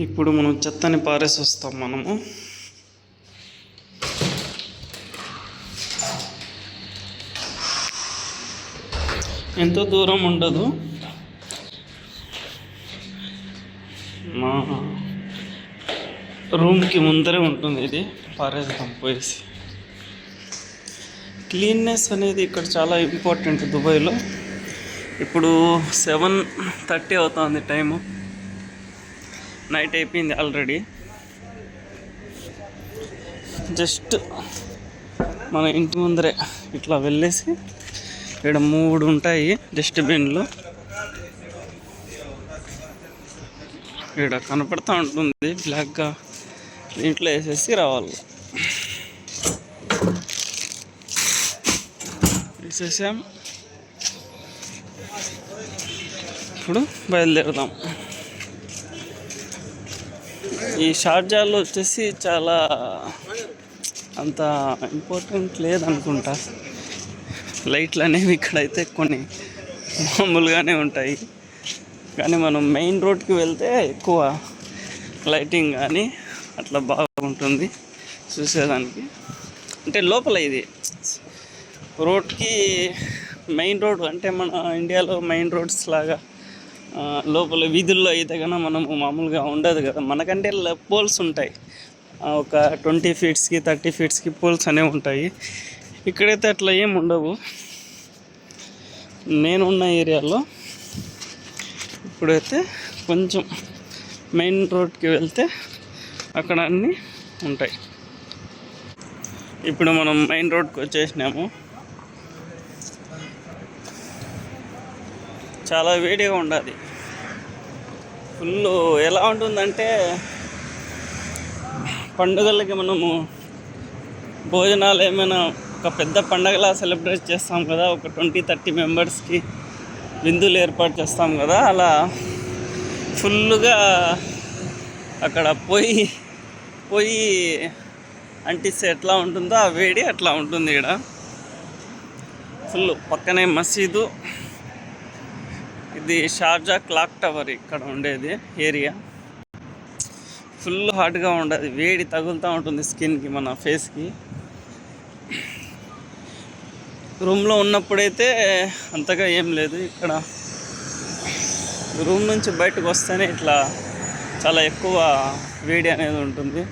ఇప్పుడు మనం చెత్తని పారేసి వస్తాం. మనము ఎంతో దూరం ఉండదు, మా రూమ్కి ముందరే ఉంటుంది. ఇది పారేద్దాం పోయేసి. క్లీన్నెస్ అనేది ఇక్కడ చాలా ఇంపార్టెంట్ దుబాయ్లో. ఇప్పుడు 7:30 అవుతుంది టైము, నైట్ అయిపోయింది ఆల్రెడీ. జస్ట్ మన ఇంటి ముందరే ఇట్లా వెళ్ళేసి ఇక్కడ 3 ఉంటాయి డస్ట్బిన్లు. ఇక్కడ కనపడుతూ ఉంటుంది బ్లాక్గా, దీంట్లో వేసేసి రావాలి. వేసేసాం, ఇప్పుడు బయలుదేరుదాం. ఈ షార్జాలో వచ్చేసి చాలా అంత ఇంపార్టెంట్ లేదనుకుంటా. లైట్లు అనేవి ఇక్కడైతే కొన్ని మామూలుగానే ఉంటాయి, కానీ మనం మెయిన్ రోడ్కి వెళ్తే ఎక్కువ లైటింగ్ కానీ అట్లా బాగుంటుంది చూసేదానికి. అంటే లోపల ఇది రోడ్కి మెయిన్ రోడ్ అంటే మన ఇండియాలో మెయిన్ రోడ్స్ లాగా లోపల వీధుల్లో అయితే కన్నా మనము మామూలుగా ఉండదు కదా. మనకంటే పోల్స్ ఉంటాయి, ఒక 20 ఫీట్స్కి 30 ఫీట్స్కి పోల్స్ అనేవి ఉంటాయి. ఇక్కడైతే అట్లా ఏం ఉండవు. నేనున్న ఏరియాలో ఇప్పుడైతే కొంచెం మెయిన్ రోడ్కి వెళ్తే అక్కడ అన్నీ ఉంటాయి. ఇప్పుడు మనం మెయిన్ రోడ్కి వచ్చేసినాము. చాలా వేడిగా ఉండాలి. ఫుల్ ఎలా ఉంటుందంటే పండుగలకి మనము భోజనాలు ఏమైనా ఒక పెద్ద పండగలా సెలబ్రేట్ చేస్తాం కదా, ఒక 20-30 మెంబర్స్కి విందులు ఏర్పాటు చేస్తాం కదా, అలా ఫుల్గా అక్కడ పోయి అంటిస్తే ఎట్లా ఉంటుందో ఆ వేడి అట్లా ఉంటుంది. ఇక్కడ ఫుల్ పక్కనే మసీదు. ఇది షార్జా క్లాక్ టవర్ ఇక్కడ ఉండేది ఏరియా. ఫుల్ హాట్గా ఉండదు, వేడి తగులుతూ ఉంటుంది స్కిన్కి, మన ఫేస్కి. రూమ్లో ఉన్నప్పుడైతే అంతగా ఏం లేదు. ఇక్కడ రూమ్ నుంచి బయటకు వస్తేనే ఇట్లా చాలా ఎక్కువ వేడి అనేది ఉంటుంది.